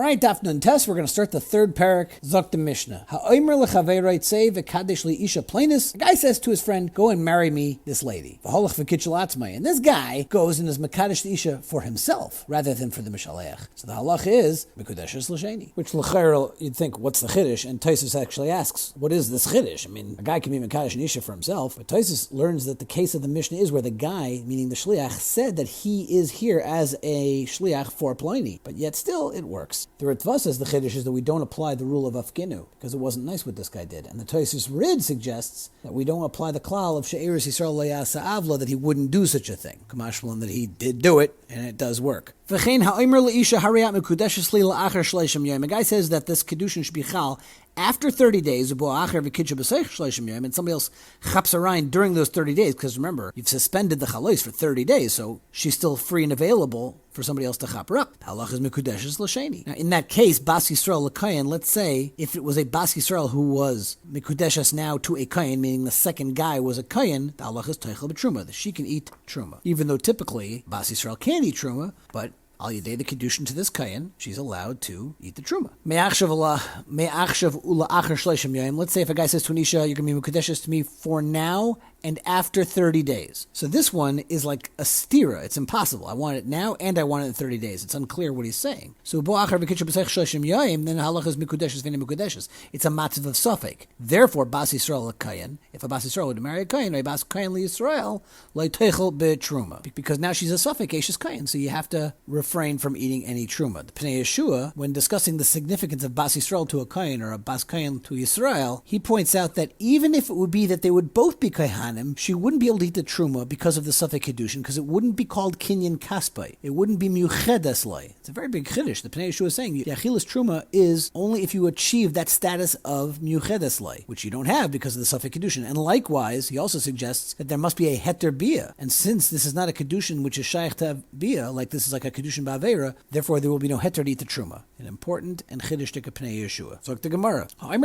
All right, Daf Nun Tes, we're going to start the third parak, Zok the Mishnah. Ha'omer lechaveroi tzei v'kadesh li'isha plainis. A guy says to his friend, go and marry me this lady. V'holach v'kitchel atzmai. And this guy goes and is mekadesh li'isha for himself, rather than for the Mishalech. So the halach is, mekudeshes l'sheni. Which l'chair, you'd think, what's the chiddush? And Tosfos actually asks, what is this chiddush? I mean, a guy can be mekadesh li'isha for himself, but Tosfos learns that the case of the Mishnah is where the guy, meaning the shliach, said that he is here as a shliach for Pliny. But yet still, it works. The Ritva says the chiddush is that we don't apply the rule of afginu, because it wasn't nice what this guy did. And the Tosfos Rid suggests that we don't apply the klal of she'eris Yisrael le'yasa avla, that he wouldn't do such a thing. Kamashmalan, that he did do it, and it does work. A guy says that this Kiddushin should be chal after 30 days, and somebody else chaps around during those 30 days, because remember, you've suspended the chalos for 30 days, so she's still free and available for somebody else to chap her up. Halach is mikudeshes l'sheni. Now, in that case, Bas Yisrael l'kayin, let's say, if it was a Bas Yisrael who was mikudeshes now to a kayin, meaning the second guy was a kayin, the halach is teichel b'truma, that she can eat truma. Even though typically, Bas Yisrael can't eat truma, but Al Yedei the Kiddushin to this Kayin, she's allowed to eat the Truma. Let's say if a guy says to Anisha, you're going to be Mekudeshes to me for now and after 30 days. So this one is like a stira. It's impossible. I want it now and I want it in 30 days. It's unclear what he's saying. So then halach is Mekudeshes v'nei Mekudeshes. It's a matzav of Safek. Therefore, Bas Yisrael Kayin, if a Bas Yisrael would marry a Kayin, or a Bas Kayin li Yisrael, le'teichel be'truma. Because now she's a Safek, Eishes Kayin, so you have to refrain from eating any truma. The Pnei Yeshua, when discussing the significance of Bas Yisrael to a Kayin or a Bas Kayin to Yisrael, he points out that even if it would be that they would both be Kahanim, she wouldn't be able to eat the truma because of the Safek Kiddushin, because it wouldn't be called Kinyan Kaspai. It wouldn't be Miuchedes Lei. It's a very big Chiddush. The Pnei Yeshua is saying Yachilas truma is only if you achieve that status of Miuchedes Lei, which you don't have because of the Safek Kiddushin. And likewise, he also suggests that there must be a Heter Bia. And since this is not a Kiddushin which is Shaykh to Bia, like this is like a Kiddushin Ba'avera, therefore there will be no Heter to eat the truma. An important and Chiddush to Pnei Yeshua. So the Gemara. And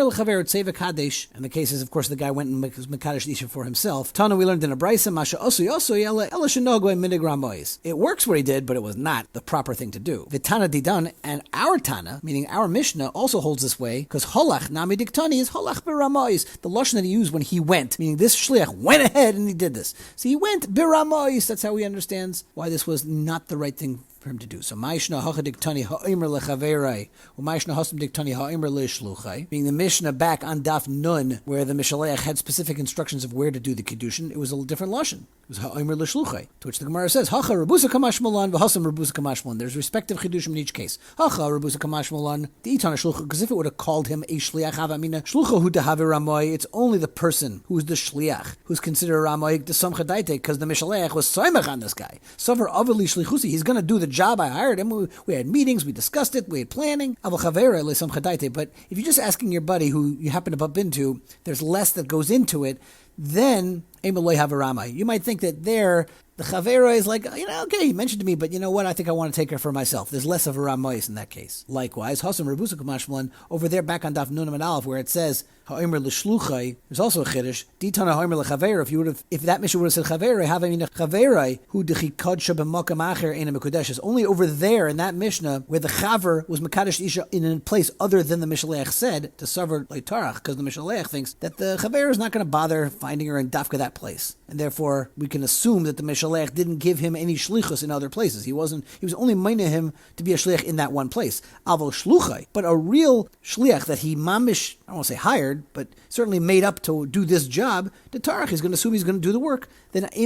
the case is, of course, the guy went and was Mekadesh Isha for himself. Tana, we learned in a Brisa, Masha Osu Yosu Ela Shenogwe Minigram Mois. It works what he did, but it was not the proper thing to do. Vitana Didan, and our Tana, meaning our Mishnah, also holds this way, because Holach Nami Diktani is Holach Biramois. The Lashon that he used when he went, meaning this Shliach went ahead and he did this. So he went Biramois. That's how he understands why this was not the right thing for him to do. So Ma'ishna Hacha Diktani Ha'imr Lechaverai, or Ma'ishna Hasam Diktani Ha'imr Leishluchai, being the Mishnah back on Daf Nun, where the Mishalech had specific instructions of where to do the Kiddushin, it was a different Lashon. It was Ha'imr Leishluchai, to which the Gemara says, Hacha Rabusa Kamash Malan, V'Hasam Rabusa Kamash Malan. There's respective Kiddushim in each case. Hacha Rabusa Kamash Malan, the Itana Shlucha, because if it would have called him a Shliach Havamina, Shlucha Hu Dehavi Ramoy, it's only the person who's the Shliach, who's considered Ramoy, the Samcha Daite, because the Mishalech was Soimach on this guy. Savar Avali Shlichusi, he's going to do the job. I hired him. We had meetings, we discussed it, we had planning. But if you're just asking your buddy who you happen to bump into, there's less that goes into it, then you might think that there, the Chavera is like, okay, he mentioned to me, but you know what? I think I want to take her for myself. There's less of a Ramois in that case. Likewise, Hasam Rabusa Kamashmalan, over there back on Daf Nun and Aleph, where it says, Ha'imr l'shluchai, there's also a Chiddush, Ditana Ha'imr l'Chavera, if that mission would have said Chavera, Havamina Chavera, who d'chikad shab'makam acher ena mekudeshes, only over there in that Mishnah, where the Chaver was Mekadesh Isha in a place other than the Mishalech said, to Savar Leitarach, because the Mishalech thinks that the Chavera is not going to bother finding her in Dafka that place. And therefore, we can assume that the Mishalech didn't give him any shlichus in other places. He was only meina him to be a shliach in that one place. Avol shluchai, but a real shliach that he mamish, I don't want to say hired, but certainly made up to do this job, the Tarach is going to assume he's going to do the work. Then I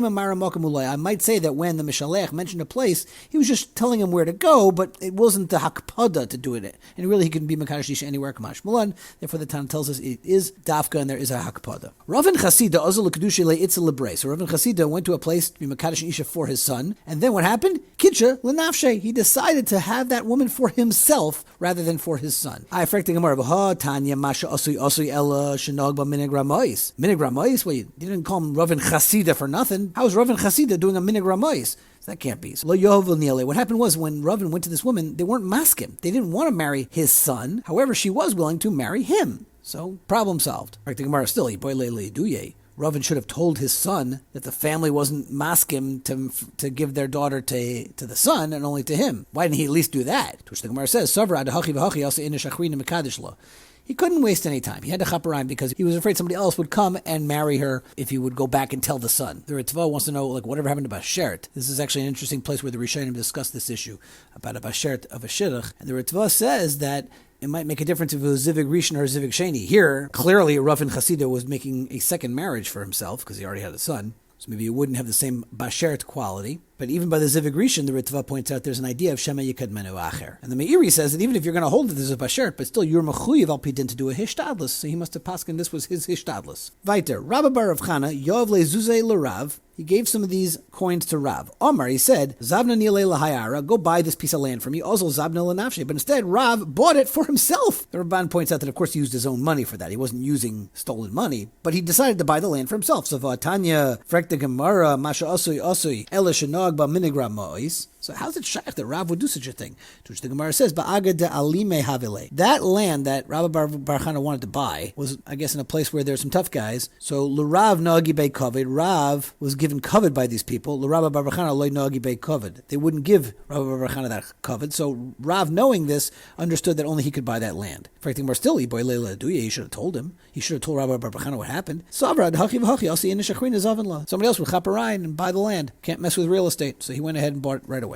might say that when the Mishalech mentioned a place, he was just telling him where to go, but it wasn't the hakpada to do it. And really he can be Mekadesh Isha anywhere, Kamash Mulan. Therefore the Tan tells us it is Dafka and there is a hakpada. Ravan Chasida Ozul Kedusha Le Itzel Lebre. So Ravan Chasida went to a place to be Mekadesh Isha for his son, and then what happened? Kitcha Lenafshe. He decided to have that woman for himself rather than for his son. I affecting Gemara. Tanya Masha Osui Ella Shenog Ba Minig Ramois. Minig Ramois? Well, you didn't call him Ravan Chasida for nothing. How is Ravan Chasida doing a Minig Ramois? So that can't be. So, what happened was when Ravan went to this woman, they weren't maskim. They didn't want to marry his son. However, she was willing to marry him. So, problem solved. The Gemara still, Ravin should have told his son that the family wasn't maskim to give their daughter to the son and only to him. Why didn't he at least do that? To which the Gemara says, Savra adahachi v'hachi also inish achrina mekadesh lo. He couldn't waste any time. He had to chaperayim because he was afraid somebody else would come and marry her if he would go back and tell the son. The Ritva wants to know, whatever happened to Bashert. This is actually an interesting place where the Rishonim discuss this issue about a Bashert of a Shidduch. And the Ritva says that it might make a difference if it was Zivig Rishon or Zivig Sheni. Here, clearly, Ravin Chasida was making a second marriage for himself because he already had a son. So maybe it wouldn't have the same Bashert quality. But even by the Zivig Rishon, the Ritva points out there's an idea of Shema Yikad Menu Acher. And the Meiri says that even if you're going to hold it as a Bashert, but still you're Mechuyev al Pidin to do a Hishtadlus, so he must have paskin this was his Hishtadlus. Weiter, Rabba Bar Rav Chana, Yov Le Zuzei L'Rav, he gave some of these coins to Rav. Omar, he said, Zavna Nile Lahayara, go buy this piece of land for me, also Zavna Lanafshe. But instead, Rav bought it for himself. The Ramban points out that, of course, he used his own money for that. He wasn't using stolen money, but he decided to buy the land for himself. So, Vatanya, Frekta Gemara, Masha Osui Osui, Ele Shenog Ba Minigram Mois. So how's it shaykh that Rav would do such a thing? To which the Gemara says, Ba'agad de alime havile. That land that Rabbi Bar Chana wanted to buy was, I guess, in a place where there's some tough guys. So L'Rav Nagi Bei Kovid. Rav was given covet by these people. L'Rabbi Bar Chana Loi Nagi Bei Kovid. They wouldn't give Rabbi Bar Chana that covet. So Rav, knowing this, understood that only he could buy that land. In fact, the Gemara still, he should have told him. He should have told Rabbi Bar Chana what happened. Somebody else would chaperayim and buy the land. Can't mess with real estate. So he went ahead and bought it right away.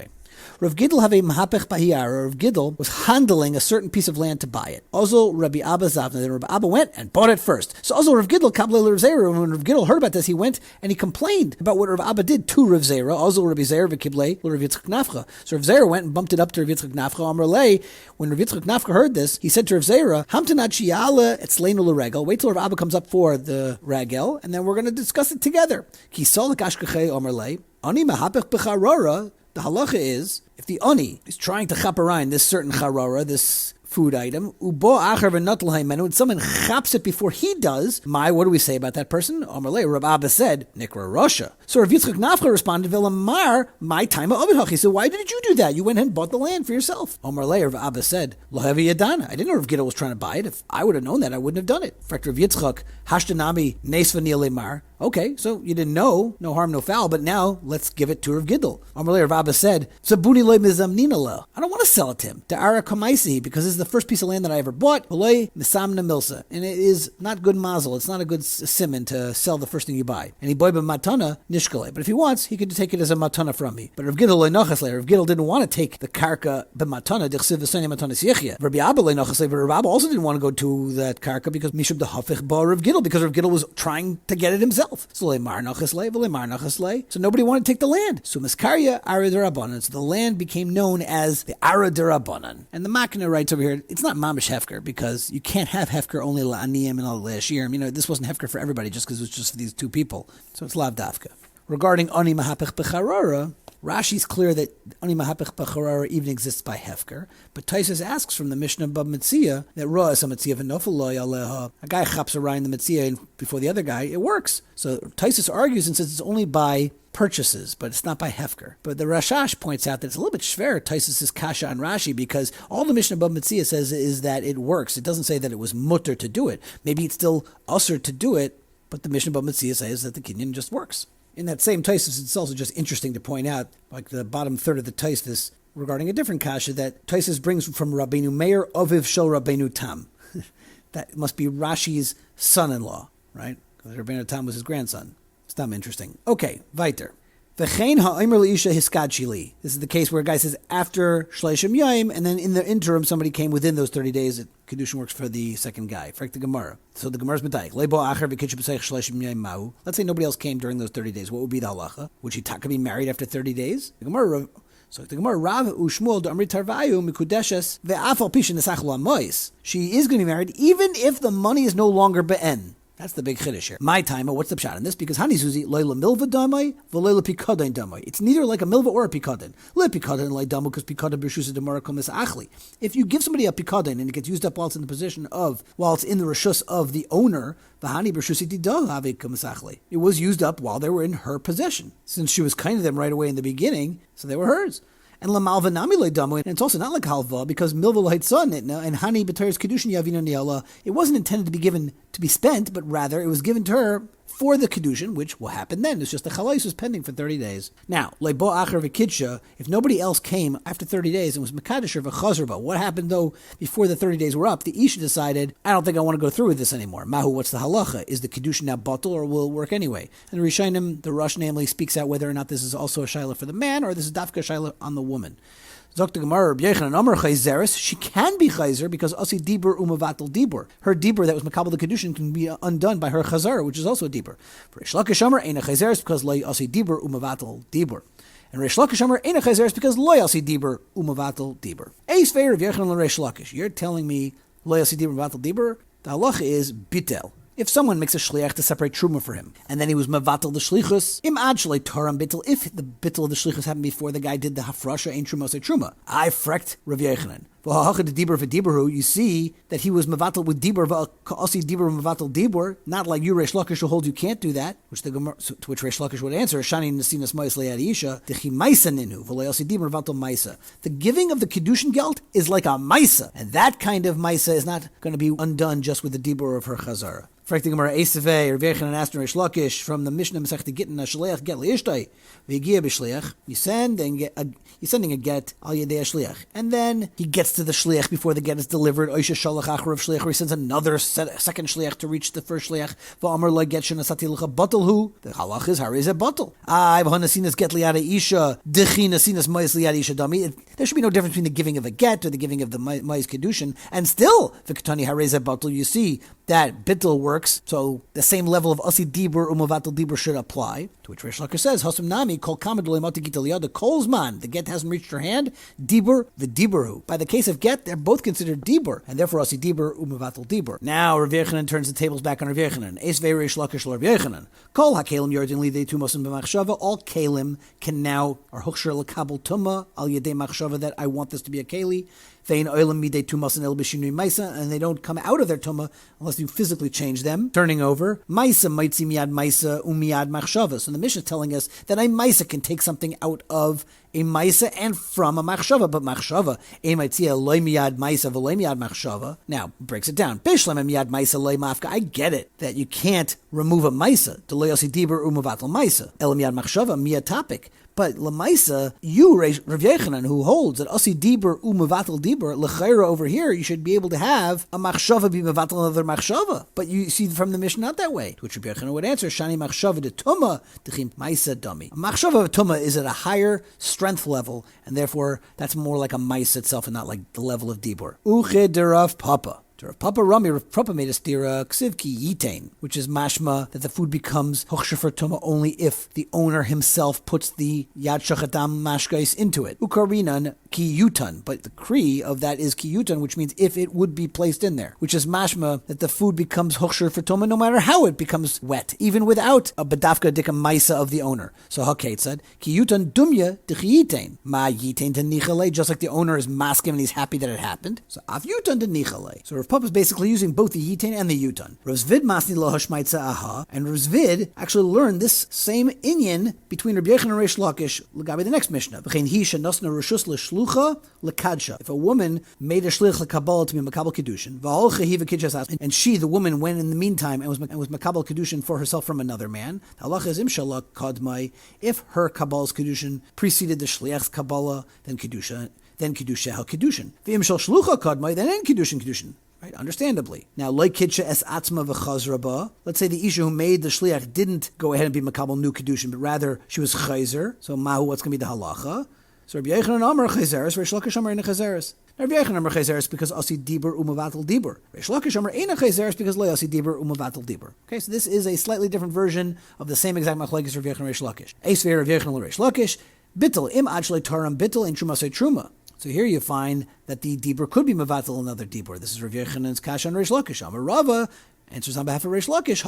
Rav Gidl have a mahapech bahiyar. Rav Gidl was handling a certain piece of land to buy it. Also, Rabbi Abba Zavna. Then Rabbi Abba went and bought it first. So also Rav Gidl kablei Rav Zera. When Rav Gidl heard about this, he went and he complained about what Rav Abba did to Rav Zera. Also Rabbi Zera v'kiblei Rav Yitzchak Nafcha. So Rav Zera went and bumped it up to Rav Yitzchak Nafcha. Amar lei. When Rav Yitzchak Nafcha heard this, he said to Rav Zera, Hamtanat shiyala etzleinu l'regel. Wait till Rav Abba comes up for the regel, and then we're going to discuss it together. Ki sol kashkachei Amar lei. Ani mahapech b'charora. The halacha is, if the ani is trying to chaperayim this certain charora, this food item, ubo acher v'notl menu, and someone chaps it before he does, what do we say about that person? Omerle, Rav Abba said, Nikra Rosha. So Rav Yitzchak Nafcha responded, V'lamar, my time of Ovid Hachi. So why did you do that? You went ahead and bought the land for yourself. Omerle, Rav Abba said, Lohevi Yadana. I didn't know Rav Gidel was trying to buy it. If I would have known that, I wouldn't have done it. In fact, Rav Yitzchak, Hashtanami, Nes V'nil Lemar. Okay, so you didn't know, no harm, no foul, but now let's give it to Rav Gidel. Omerle, Rav Abba said, Sabuni Loy Mizamnina Lo. I don't want to sell it to him. Ta'ara Kamaisi, because this is the first piece of land that I ever bought. Loy Misamna Milsa. And it is not good mazel. It's not a good simon to sell the first thing you buy. And he boy matana nishkale. But if he wants, he could take it as a matana from me. But Rav Gidel Loy Nachasle. Rav Gidel didn't want to take the karka b'matana, d'chsiv v'soni matana siechia. Rabbi Abba Loy Nachasle. But Rav Abba also didn't want to go to that karka because mishub the hafich ba Rav Gidel, because Rav Gidel was trying to get it himself. So Leimar Nachasle, v'leimar Nachasle. So nobody wanted to take the land. So Miskarya Ara Derabanan. So the land became known as the Ara Derabanan. And the Makna writes over here, it's not mamish hefker, because you can't have hefker only la'aniyim and la'ashirim. You know, this wasn't hefker for everybody just because it was just for these two people. So it's lav dafka. Regarding ani mahapech b'charara, Rashi's clear that ani mahapech b'charara even exists by hefker, but Taisus asks from the Mishnah Bab Metzia that ro'as ha-metzia v'nofel loy aleha. A guy chaps around the Metzia before the other guy, it works. So Taisus argues and says it's only by purchases, but it's not by hefker. But the Rashash points out that it's a little bit shver Taisus' kasha on Rashi, because all the Mishnah Bab Metzia says is that it works. It doesn't say that it was mutter to do it. Maybe it's still usher to do it, but the Mishnah Bab Metzia says that the kinyan just works. In that same Taisus, it's also just interesting to point out, like the bottom third of the Taisus, regarding a different kasha that Taisus brings from Rabbeinu Meir, Oviv Shel Rabbeinu Tam. That must be Rashi's son-in-law, right? Because Rabbeinu Tam was his grandson. It's not interesting. Okay, weiter. V'chein ha'omer le'isha hiskadshi li. This is the case where a guy says after Shleishim Yaim, and then in the interim somebody came within those 30 days. Kiddushin works for the second guy. Frek the Gemara. So the Gemara's medayik. Lebo acher v'kitchu b'seich Shleishim Yaim ma'u. Let's say nobody else came during those 30 days. What would be the halacha? Would she could be married after 30 days? The Gemara. So the Gemara Rav u'Shmuel d'amri tarvayu mikudeshes ve'afal pishin nesachlu amois. She is going to be married even if the money is no longer be'en. That's the big chiddush here. My time, what's the pshat in this? Because Hani Suzi, Leila Milva Damai, Valela Pikadin Damai. It's neither like a Milva or a Pikadin. Le Pikadin like Damu, because Pikadin B'Shusa Demara Komis Achli. If you give somebody a Pikadin and it gets used up while it's in the position of, while it's in the Rishus of the owner, Vahani B'Shusi Didah Ave Komis Achli. It was used up while they were in her possession. Since she was kind of them right away in the beginning, so they were hers. And Lamalva Nami Damu, and it's also not like Halva, because Milva Light son, and Hani B'Teres Kiddushin Yavina Niala, it wasn't intended to be given to be spent, but rather it was given to her for the Kiddushin, which will happen then. It's just the Chalais was pending for 30 days. Now, Leibo Acher V'Kidsha, if nobody else came after 30 days and was Mekadesh or V'Chazerba, what happened though before the 30 days were up? The Isha decided, I don't think I want to go through with this anymore. Mahu, what's the halacha? Is the Kiddushin now batal or will it work anyway? And the Rishonim, the Rush namely, speaks out whether or not this is also a shaila for the man or this is dafka shaila on the woman. Zok the Gemara, Rabbi Yochanan Amar Chayzeres, she can be Chayzer because Asi Dibur Umavatal Dibur. Her Dibur that was Makabal the Kiddushin can be undone by her Chazara, which is also a Dibur. For Reish Lakish Amar, Eina Chayzeres because Loi Asi Dibur Umavatal Dibur. And Reish Lakish Amar, Eina Chayzeres because Loi Asi Dibur Umavatal Dibur. Eis Veir Rabbi Yochanan Reish Lakish. You're telling me Loi Asi Dibur Umavatal Dibur? The halacha is Bitel. If someone makes a shliach to separate truma for him, and then he was mavatal the shlichus, im ad shalei toram bittel, if the bittel of the shlichus happened before the guy did the hafrasha, ain't truma say truma. I frekt Rav Yochanan. You see that he was mavatal with dibur, asi dibur mavatal dibur, not like you Reish Lakish who holds you can't do that, which the Gemara, to which Reish Lakish would answer, shani nesinas ma'is le'ad isha, dechi maisa ninu, v'lei asi dibur mavatal maisa. The giving of the Kiddushin gelt is like a maisa, and that kind of maisa is not going to be undone just with the dibur of her chazara. Fragt the Gemara, Eisavei, Rav Yochanan asked Reish Lakish from the Mishnah Masechta Gittin, Shliach get liishtai, v'yigia b'shliach. You're sending a get al yedei shliach, and then he gets to the shliach before the get is delivered. Oisha shalach acharav shliach, or he sends another second shliach to reach the first shliach. V'amar la get shenasati lecha batel hu. The halach is harizeh batel. I've hanasinas get liada isha dechi nasinas ma'is liada isha dami. There should be no difference between the giving of a get or the giving of the ma'is kedushin, and still v'katani harizeh batel. You see that bittul works, so the same level of asi dibur umavatal dibur should apply. To which Reish Lakish says, Hasam nami kol kamad lo'imati gitaliyada kolzman. The get hasn't reached her hand. Dibur v'diburhu. By the case of get, they're both considered dibur, and therefore asi dibur umavatal dibur. Now Rav Yochanan turns the tables back on Rav Yochanan. Esvei Reish Lakish Rav Yochanan. Kol hakelim yordin lidei tumasim b'machshava. All kelim can now are hochsher lekabel tuma al yedei machshava, that I want this to be a keli. And they don't come out of their tuma unless you physically change them, turning over. Maisa might see miyad maisa umiyad machshava. So the Mishnah is telling us that a maisa can take something out of a maisa and from a machshava, but machshava a might see a loy miyad maisa v'loy miyad machshava. Now breaks it down. Bishlam miyad maisa loy mafka. I get it that you can't remove a maisa to loy asi dibur umavatal maisa el miyad machshava miyad topic. But Lamaisa, you, Rav Yochanan, who holds that Asi Dibur U'Mevatel Dibur, L'chaira over here, you should be able to have a Machshava be Mevatel another Machshava. But you see from the Mishnah not that way. To which Rav Yochanan would answer, Shani Machshava de Tuma, D'chim Maisa Dami. A Machshava of Tuma is at a higher strength level, and therefore that's more like a Maisa itself and not like the level of Dibur. Uche derav Papa. Rav Papa Rami, Rav Papa made a stira ksiv ki yitain, which is mashma that the food becomes hochsher for tuma only if the owner himself puts the yad shachatam mashkais into it. Ukarinan ki yutan, but the kri of that is ki yutan, which means if it would be placed in there, which is mashma that the food becomes hochsher for tuma no matter how it becomes wet, even without a bedafka dika maisa of the owner. So Hakait said ki yutan dumya d'chi yitain ma yitain to nichale, just like the owner is masking and he's happy that it happened. So af yutan to nichale. So Rav Papa is basically using both the yitain and the yutan. Rav Zvid masni lo hashmaitza aha, and Rav Zvid actually learned this same inyan between Rabbi Yochanan and Reish Lakish l'gabe the next Mishnah. V'chein hi shenosna reshus l'shlucha l'kadsha. If a woman made a shlich l'kabbalah to be makabel kedushin, v'holcha hi v'kidshas, and she, the woman, went in the meantime and was makabel kedushin for herself from another man. The halacha is imshallah kadmai. If her kabbalah's kedushin preceded the shliach's kabbalah, then kedusha hel kedushin. V'im shal shlucha kadmai, then en kedushin. Right, understandably. Now, like kidsha es atzma v'chazraba. Let's say the isha who made the shliach didn't go ahead and be makabel new kedushin, but rather she was chayzer. So mahu, what's going to be the halacha? So Rabbi Yochanan Amar chayzeres, Reish Lakish Amar ina chayzeres. Rabbi Yochanan Amar chayzeres because asi dibur umavatal dibur. Reish Lakish Amar ina chayzeres because lo asi dibur umavatal dibur. Okay, so this is a slightly different version of the same exact machlokes Rabbi Yochanan Reish Lakish. Eisvei Rabbi Yochanan Reish Lakish bittel im achlei taram bittel in truma say truma. So here you find that the dibur could be mevatel another dibur. This is Rav Yochanan's kasha on Reish Lakish. Amar Rava answers on behalf of Reish Lakish.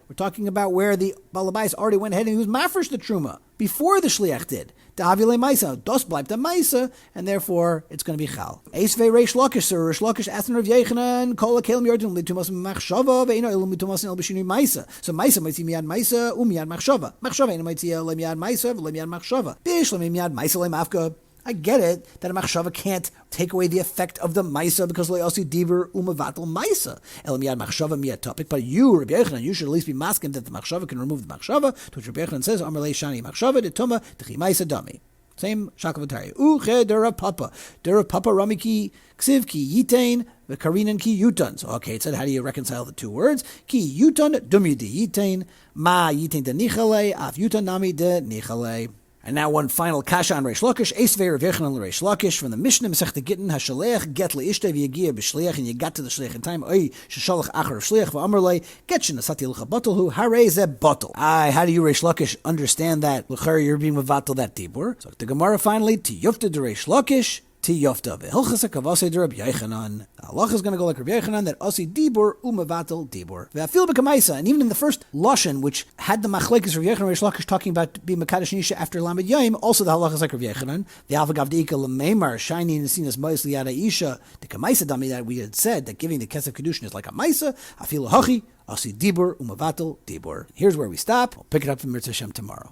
We're talking about where the balabais already went ahead and he was mafresh the truma before the shliach did. Davile Maisa, dos bleibt a Maisa, and therefore it's going to be chal. Eisvei Reish Lakish, so Reish Lakish asked Rav Yochanan, kol hakelim yordin litumas machshava, ve'ino ilu mitumas el b'shinui Maisa. So Maisa might see miyad Maisa, umiyad machshava. Machshava ino might see le miyad Maisa, le miyad machshava. Bish le miyad Maisa le mafka. I get it that a machshava can't take away the effect of the maisa because lo yasi dibur umevatel maisa. El miyad machshava miyad topic. But you, Rabbi Yochanan, you should at least be masking that the machshava can remove the machshava. To which Rabbi Yochanan says, Amar le shani machshava de tuma dechi maisa dami. Same shakavatari. Uche dera papa. Dera papa ramiki ksiv ki yitain v'karinan ki yutan. So, okay, it said, how do you reconcile the two words? Ki yutan dumi de yitain. Ma yitain de nichale. Af yutan nami de nichale. And now one final kasha on Reish Lakish. Esvei Rav Yochanan Reish Lakish from the Mishnah Masechta Gittin Hashaleach get leishtei v'yagia b'shliach, and you got to the shliach in time. Oy sheshalach achar shliach v'amar lei get shenasati l'cha batel hu harei ze batel. How do you Reish Lakish understand that? L'char you're being mevatel that dibur. So the Gemara finally tiyufta de Reish Lakish. Tiyofta v'hilchasa kavase de Rabbi Yochanan. Allah is going to go like Rabbi Yochanan that asi dibur umevatel dibur. V'afil b'kamaisa, and even in the first lashon, which had the machlekes Rabbi Yochanan and Reish Lakish talking about being mekadosh nisha after Lamed Yom, also the halacha is like Rabbi Yochanan. The alvagav deika l'meimar shiny and seen as mois liyada isha. The kamaisa dami that we had said that giving the kesef kedushin is like a maisa. Afil hachi asi dibur umevatel dibur. Here's where we stop. We'll pick it up from Mirza Hashem tomorrow.